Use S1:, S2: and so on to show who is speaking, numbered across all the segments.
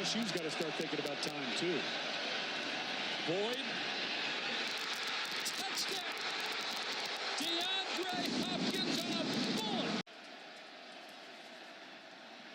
S1: LSU's got to start thinking about time, too.
S2: Boyd. Touchdown. DeAndre Hopkins on a bullet.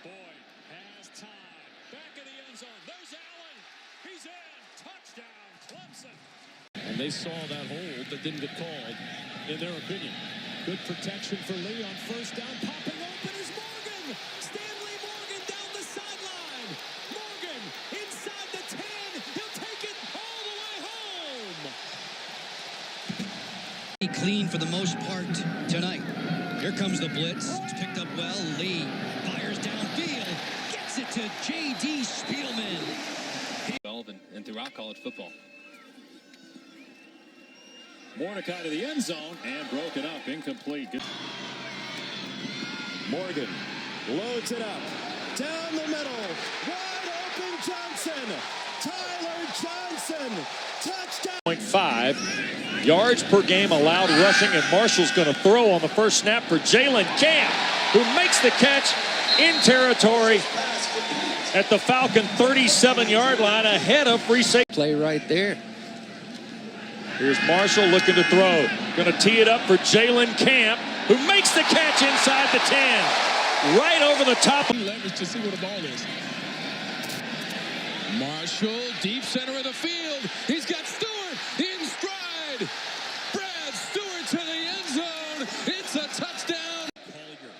S2: Boyd has time. Back in the end zone. There's Allen. He's in. Touchdown, Clemson. And they saw that hold that didn't get called, in their opinion. Good protection for Lee on first down. Popping open is Morgan. Stanley Morgan down the sideline. Morgan inside the 10. He'll take it all the way home.
S3: Clean for the most part tonight. Here comes the blitz. It's picked up well. Lee fires downfield. Gets it to J.D. Spielman.
S2: And throughout college football. Mordecai to the end zone and broken up, incomplete.
S1: Morgan loads it up. Down the middle. Wide open Johnson. Tyler Johnson. Touchdown.
S2: 0.5 yards per game allowed rushing, and Marshall's going to throw on the first snap for Jalen Camp, who makes the catch in territory at the Falcon 37-yard line ahead of free safety.
S3: Play right there.
S2: Here's Marshall looking to throw. Going to tee it up for Jalen Camp, who makes the catch inside the 10. Right over the top.
S4: Leverage to see where the ball is. Marshall, deep center of the field. He's got Stewart in stride. Brad Stewart to the end zone. It's a touchdown.
S2: Collier,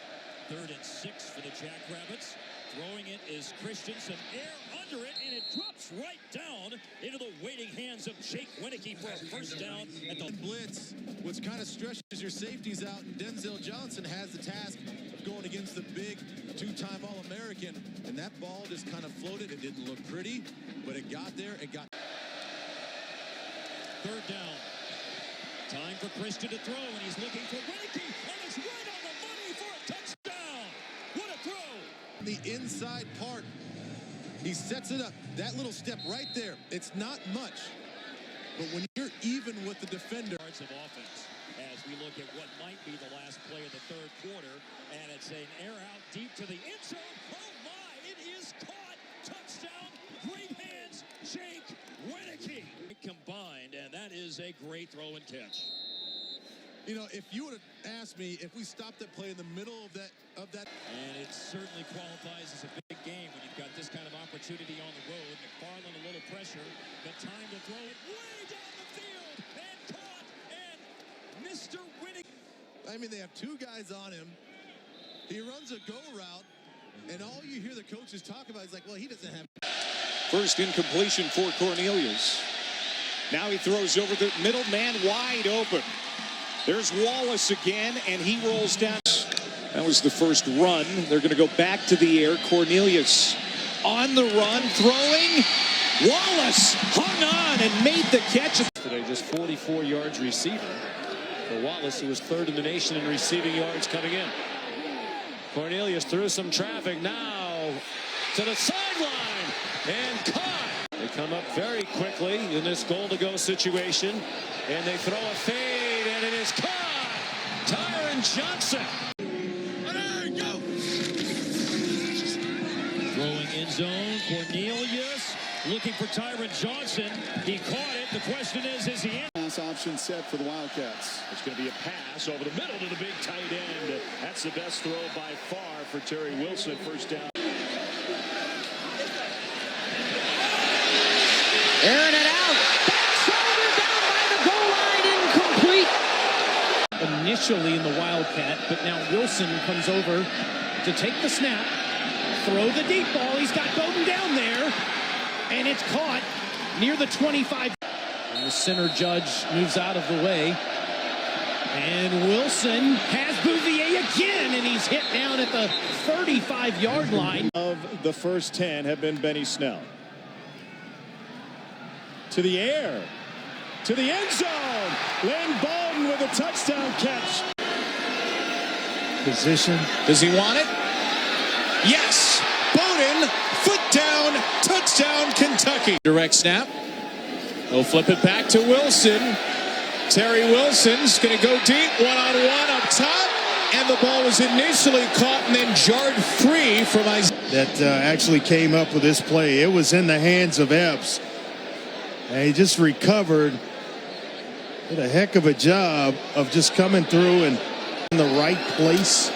S2: 3rd and 6 for the Jackrabbits. Throwing it is Christion. Some air under it, and it drops right down into the waiting hands of Jake Winicky for a first down at the
S5: blitz, which kind of stretches your safeties out, and Denzel Johnson has the task of going against the big two-time All-American, and that ball just kind of floated. It didn't look pretty, but it got there. It got
S2: 3rd down. Time for Christion to throw, and he's looking for Winicky, and it's right on the money for a touchdown. What a throw!
S5: The inside part. He sets it up. That little step right there. It's not much. But when you're even with the defender.
S2: Parts of offense as we look at what might be the last play of the 3rd quarter. And it's an air out deep to the end zone. Oh my, it is caught. Touchdown. Great hands. Jake Winicky. Combined, and that is a great throw and catch.
S5: You know, if you would have asked me if we stopped that play in the middle of that.
S2: And it certainly qualifies as a big game when you've got this kind of opportunity on the road. McFarland a little pressure, but time to throw it way down the field and caught, and Mr. Winning.
S5: I mean, they have 2 guys on him. He runs a go route, and all you hear the coaches talk about is like, well, he doesn't have.
S6: First incompletion for Cornelius. Now he throws over the middle, man wide open. There's Wallace again, and he rolls down. That was the first run. They're going to go back to the air. Cornelius on the run, throwing. Wallace hung on and made the catch.
S2: Today, just 44 yards receiving for Wallace, who was 3rd in the nation in receiving yards coming in. Cornelius through some traffic now to the sideline and caught. They come up very quickly in this goal-to-go situation, and they throw a fade, and it is caught. Taryn Johnson. Throwing end zone, Cornelius looking for Tyron Johnson. He caught it. The question is he in?
S1: Pass option set for the Wildcats.
S2: It's going to be a pass over the middle to the big tight end. That's the best throw by far for Terry Wilson. First down.
S3: Airing it out. Back shoulder down by the goal line, incomplete.
S7: Initially in the Wildcat, but now Wilson comes over to take the snap. Throw the deep ball. He's got Bowden down there, and it's caught near the 25. And the center judge moves out of the way. And Wilson has Bouvier again, and he's hit down at the 35-yard line.
S1: Of the first 10 have been Benny Snell. To the air. To the end zone. Lynn Bowden with a touchdown catch.
S6: Position. Does he want it? Yes. Bowden, foot down, touchdown, Kentucky. Direct snap. They'll flip it back to Wilson. Terry Wilson's going to go deep, one-on-one up top, and the ball was initially caught and then jarred free from Isaiah.
S8: That actually came up with this play. It was in the hands of Epps. And he just recovered. Did a heck of a job of just coming through and in the right place.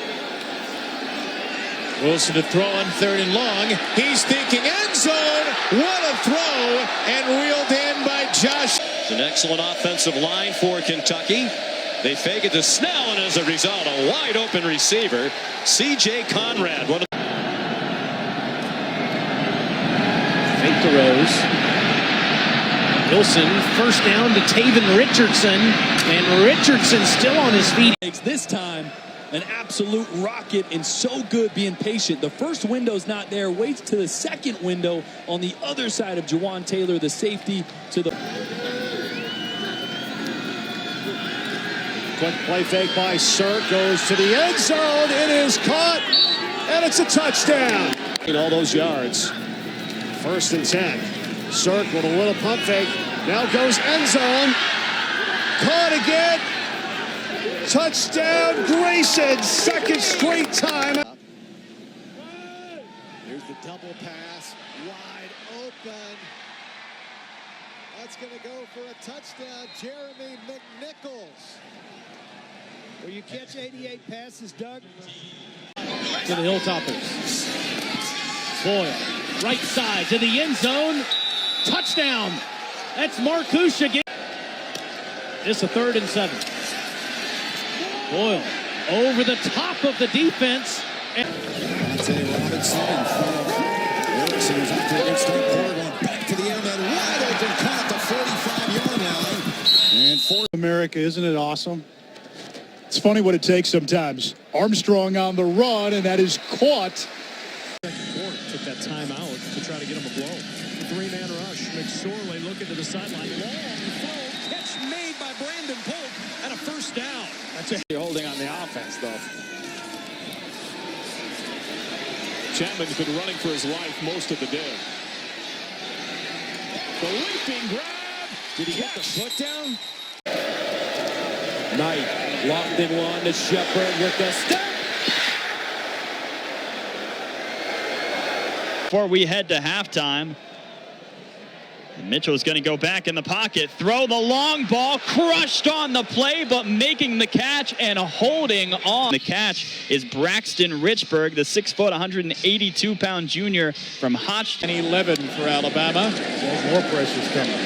S6: Wilson to throw on 3rd and long. He's thinking end zone. What a throw, and reeled in by Josh.
S2: It's an excellent offensive line for Kentucky. They fake it to Snell, and as a result, a wide open receiver, C.J. Conrad. Fake
S7: to Rose. Wilson, first down to Taven Richardson, and Richardson still on his feet.
S9: This time, an absolute rocket, and so good being patient. The first window's not there, waits to the second window on the other side of Jawan Taylor, the safety to the...
S1: Quick play fake by Sirk, goes to the end zone, it is caught, and it's a touchdown. All those yards. 1st and 10. Sirk with a little pump fake, now goes end zone, caught again. Touchdown, Grayson, 2nd straight time.
S5: Here's the double pass, wide open. That's going to go for a touchdown, Jeremy McNichols.
S10: Will you catch 88 passes, Doug?
S7: To the Hilltoppers. Boyle, right side to the end zone. Touchdown. That's Marcouche again. It's a 3rd and 7. Boyle over the top of the defense.
S5: Robinson in front of Erickson, who's up against that corner, going back to the end, and wide open, caught at the 45-yard line. And for
S8: America, isn't it awesome? It's funny what it takes sometimes. Armstrong on the run, and that is caught.
S2: Second quarter took that time out to try to get him a blow. 3-man rush. McSorley looking to the sideline. Long throw. Catch made by Brandon Polk and a first down. That's a holding on the offense, though. Chapman's been running for his life most of the day. The leaping grab. Did he get the foot down?
S9: Knight locked in one to Shepard with the step.
S11: Before we head to halftime, Mitchell's going to go back in the pocket, throw the long ball, crushed on the play, but making the catch and holding on. The catch is Braxton Richburg, the 6', 182-pound junior from Hodgson.
S6: 11 for Alabama. There's more pressures coming.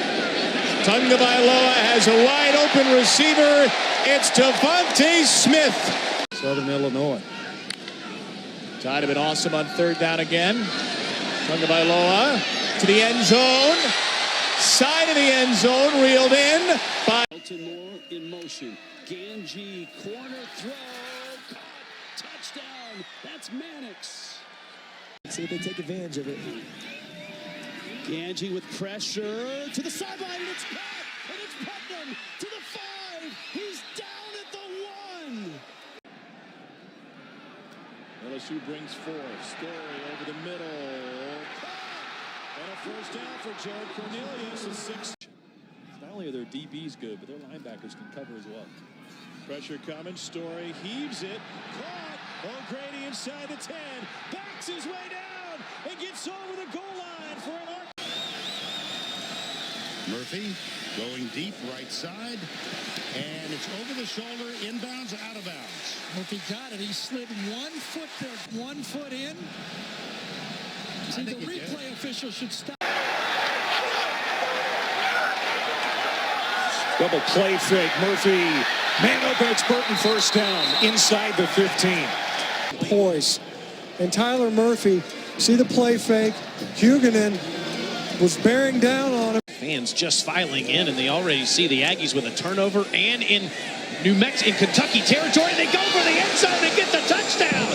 S6: Tagovailoa has a wide open receiver. It's Devontae Smith.
S8: Southern Illinois.
S6: Tide have been awesome on 3rd down again. Tagovailoa to the end zone. Side of the end zone, reeled in by
S2: Baltimore in motion. Gangi, corner throw. Caught. Touchdown. That's Mannix.
S1: See if they take advantage of it.
S2: Gangi with pressure to the sideline, and it's caught. And it's Putnam to the 5. He's down at the 1.
S1: LSU brings 4. Storey over the middle. And a first down for Jared Cornelius. A 6.
S9: Not only are their DBs good, but their linebackers can cover as well.
S1: Pressure coming. Story heaves it. Caught. O'Grady inside the 10. Backs his way down and gets over the goal line for an arc.
S8: Murphy going deep right side, and it's over the shoulder, inbounds, out of bounds.
S10: Murphy got it. He slid 1 foot there, 1 foot in. See, the replay official should stop.
S6: double play fake. Murphy, man open, it's Burton, first down inside the 15.
S12: Poise. And Tyler Murphy, see the play fake. Huguenin was bearing down on him.
S7: Fans just filing in, and they already see the Aggies with a turnover, and in Kentucky territory, they go for the end zone and get the touchdown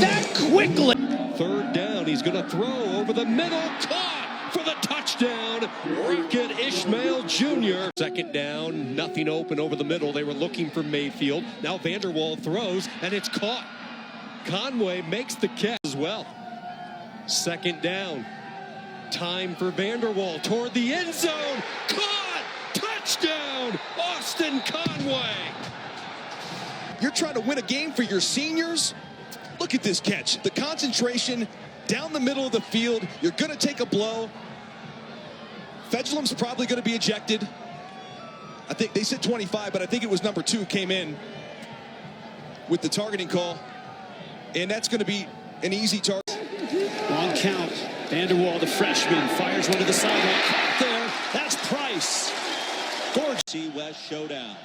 S7: that quickly.
S2: Third down, he's going to throw over the middle, caught for the touchdown, Rocket Ishmael Jr. Second down, nothing open over the middle. They were looking for Mayfield. Now Vander throws, and it's caught. Conway makes the catch as well. Second down. Time for Vander toward the end zone. Caught! Touchdown! Austin Conway!
S13: You're trying to win a game for your seniors. Look at this catch. The concentration down the middle of the field. You're going to take a blow. Fedulum's probably going to be ejected. I think they said 25, but I think it was number 2 came in with the targeting call. And that's going to be an easy target.
S1: On count, Vander, the freshman, fires one to the sideline. Caught there. That's Price.
S14: Gorgeous West showdown.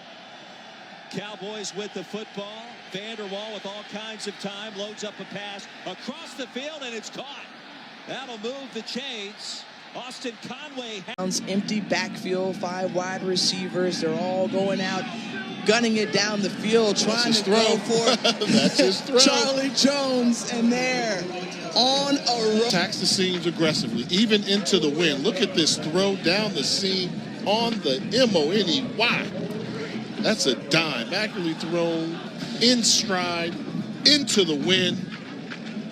S14: Cowboys with the football. Vander with all kinds of time. Loads up a pass across the field, and it's caught. That'll move the chains. Austin Conway.
S15: Empty backfield, 5 wide receivers. They're all going out, gunning it down the field, trying to go for
S16: That's his throw.
S15: Charlie Jones, and they're on a run.
S16: Attacks the seams aggressively, even into the wind. Look at this throw down the seam on the MONEY. That's a dime, accurately thrown, in stride, into the wind.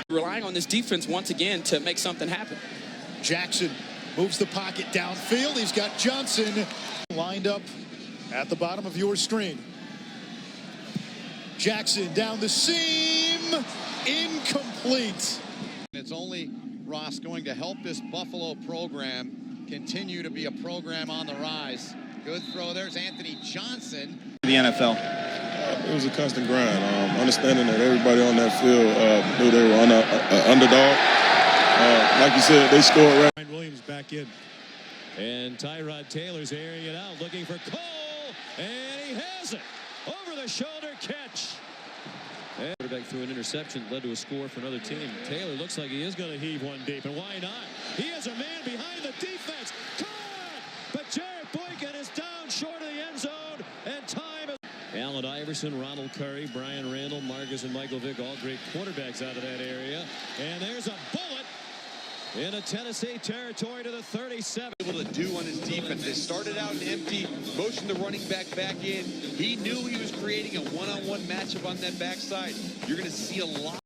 S17: Relying on this defense once again to make something happen.
S18: Jackson moves the pocket downfield. He's got Johnson lined up at the bottom of your screen. Jackson down the seam, incomplete.
S19: It's only Ross going to help this Buffalo program continue to be a program on the rise. Good throw. There's Anthony Johnson.
S11: The NFL.
S20: It was a constant grind. Understanding that everybody on that field knew they were underdog. Like you said, they scored right.
S2: Williams back in. And Tyrod Taylor's airing it out, looking for Cole, and he has it. Over the shoulder catch. And quarterback threw an interception, led to a score for another team. Taylor looks like he is going to heave one deep, and why not? He has a man behind the defense. Caught! But Jared Boykin is down short of the end zone, and time is... Allen Iverson, Ronald Curry, Brian Randall, Marcus, and Michael Vick, all great quarterbacks out of that area. And there's a bullet into Tennessee territory to the 37.
S21: Able to do on his defense. They started out empty, motioned the running back in. He knew he was creating a one-on-one matchup on that backside. You're going to see a lot.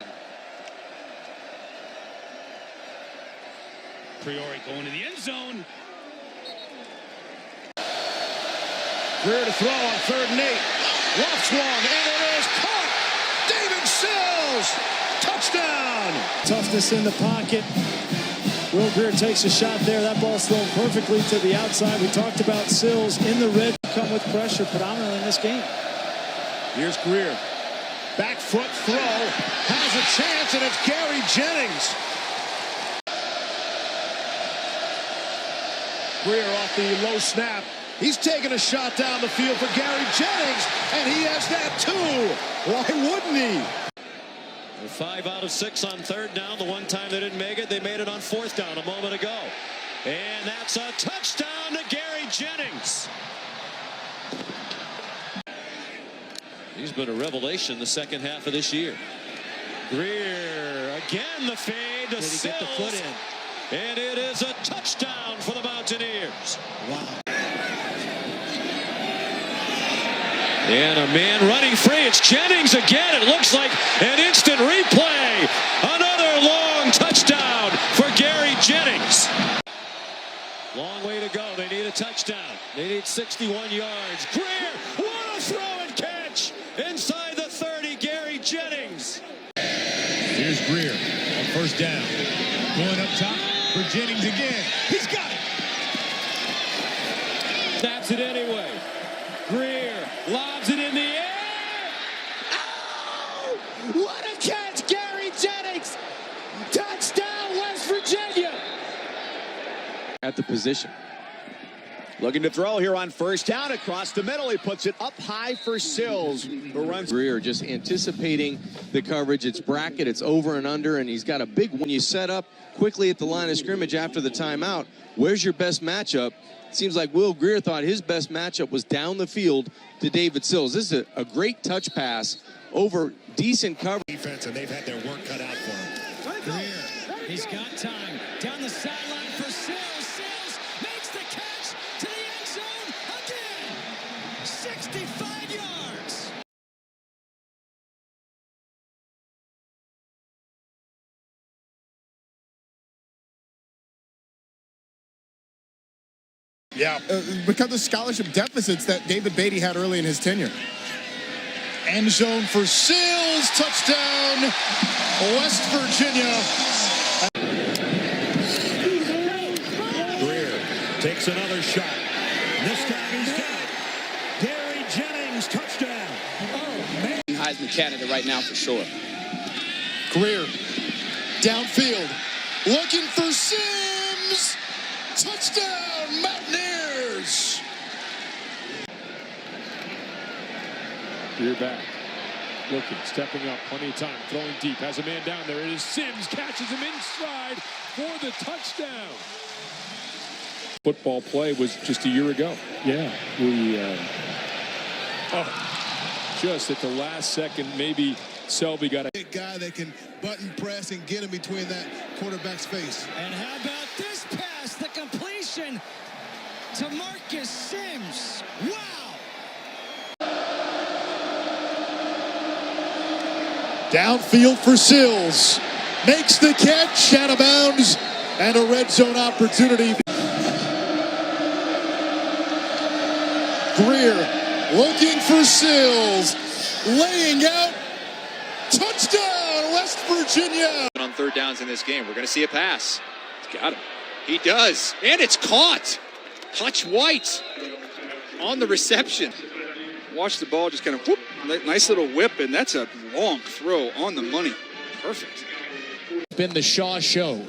S22: Priori going to the end zone.
S1: Greer to throw on 3rd and 8. Lofts one, and it is caught. David Sills, touchdown.
S12: Toughness in the pocket. Will Greer takes a shot there. That ball's thrown perfectly to the outside. We talked about Sills in the red. Come with pressure predominantly in this game.
S1: Here's Greer. Back foot throw. Has a chance, and it's Gary Jennings. Greer off the low snap. He's taking a shot down the field for Gary Jennings, and he has that too. Why wouldn't he?
S2: 5 out of 6 on 3rd down. The one time they didn't make it, they made it on 4th down a moment ago. And that's a touchdown to Gary Jennings. He's been a revelation the second half of this year. Greer, again the fade to Sills. Get the foot in. And it is a touchdown for the Mountaineers.
S18: Wow.
S2: And a man running free. It's Jennings again. It looks like an instant replay. Another long touchdown for Gary Jennings. Long way to go. They need a touchdown. They need 61 yards. Greer, what a throw and catch. Inside the 30, Gary Jennings.
S5: Here's Greer on 1st down. Going up top for Jennings again. He's got it.
S2: Snaps it anyway. Greer lobs it in the air. Oh! What a catch, Gary Jennings! Touchdown, West Virginia!
S23: At the position.
S1: Looking to throw here on 1st down across the middle. He puts it up high for Sills, who runs.
S23: Greer just anticipating the coverage. It's bracket, it's over and under, and he's got a big one. You set up quickly at the line of scrimmage after the timeout. Where's your best matchup? It seems like Will Greer thought his best matchup was down the field to David Sills. This is a great touch pass over decent coverage.
S18: Defense, and they've had their work cut out for him.
S3: Greer, he's got time. Down the sideline for Sills. Sills makes the catch to the end zone again. 65 yards.
S24: Yeah, because of scholarship deficits that David Beatty had early in his tenure.
S18: End zone for Sills. Touchdown, West Virginia.
S2: Greer takes another shot. This time he's got it. Gary Jennings, touchdown.
S17: Oh, man. Heisman candidate right now for sure.
S18: Greer, downfield, looking for Sims. Touchdown, Mountaineers.
S2: Greer back. Looking, stepping up, plenty of time, throwing deep, has a man down there. It is Sims, catches him inside for the touchdown. Football play was just a year ago.
S1: Yeah, we
S2: just at the last second, maybe Selby got a
S5: guy that can button press and get him between that quarterback's face.
S10: And how about this pass, the completion to Marcus Sims. Wow.
S18: Downfield for Sills. Makes the catch, out of bounds, and a red zone opportunity. Greer looking for Sills. Laying out. Touchdown, West Virginia.
S4: On third downs in this game, we're going to see a pass. He's got him. He does. And it's caught. Hutch White on the reception. Watch the ball just kind of whoop. Nice little whip, and that's a long throw on the money. Perfect.
S7: Been the Shaw show.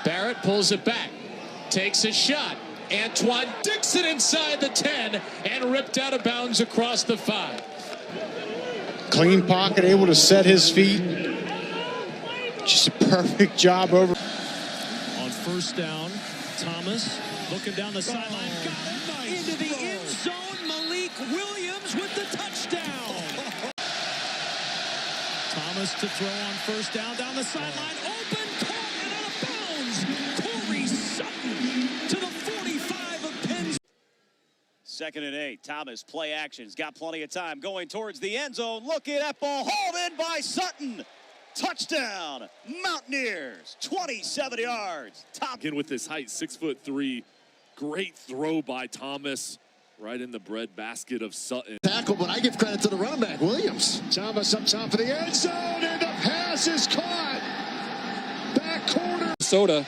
S7: Barrett pulls it back. Takes a shot. Antoine Dixon inside the 10 and ripped out of bounds across the 5.
S12: Clean pocket, able to set his feet. Just a perfect job over.
S7: On first down, Thomas looking down the sideline. Got it into the end zone. Malik Williams with the touchdown. Thomas to throw on first down the sideline. Open, caught, and out of bounds. Corey Sutton to the 45 of Penn.
S8: 2nd and 8. Thomas, play action. He's got plenty of time going towards the end zone. Looking at ball, hauled in by Sutton. Touchdown, Mountaineers, 27 yards.
S2: Again with this height, 6'3". Great throw by Thomas. Right in the bread basket of Sutton.
S18: Tackle, but I give credit to the running back, Williams.
S1: Thomas up top of the end zone, and the pass is caught. Back corner.
S2: Minnesota.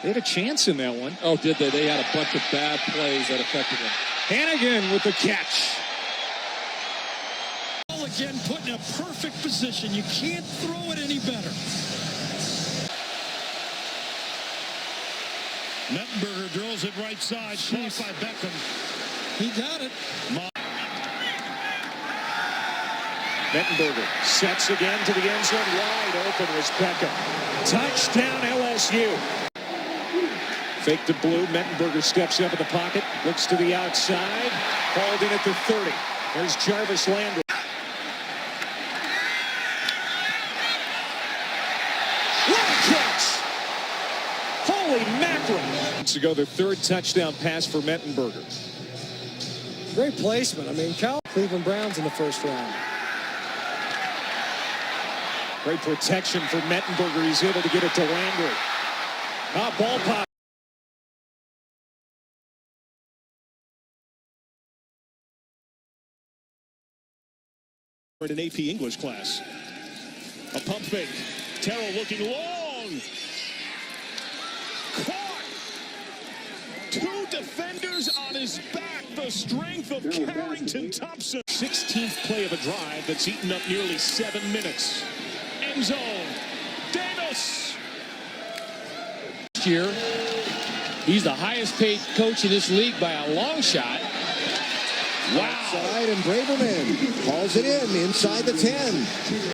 S2: They had a chance in that one. Oh, did they? They had a bunch of bad plays that affected them. Hannigan with the catch.
S10: Again, put in a perfect position. You can't throw it any better.
S2: Mettenberger drills it right side. Caught by Beckham.
S10: He got it.
S1: Mettenberger sets again to the end zone. Wide open was Beckham. Touchdown LSU. Fake to blue. Mettenberger steps up in the pocket. Looks to the outside. Hauled in at the 30. There's Jarvis Landry. What a catch! Holy mackerel! To go the 3rd touchdown pass for Mettenberger.
S12: Great placement. I mean, Cleveland Browns in the 1st round.
S1: Great protection for Mettenberger. He's able to get it to Landry. Ball pop.
S2: In an AP English class. A pump fake. Terrell looking long. Caught. 2 defenders on his back. The strength of Carrington Thompson. 16th play of a drive that's eaten up nearly 7 minutes. End zone. Davis.
S7: This year, he's the highest paid coach in this league by a long shot.
S9: Wow. Outside, and Braverman calls it in inside the 10.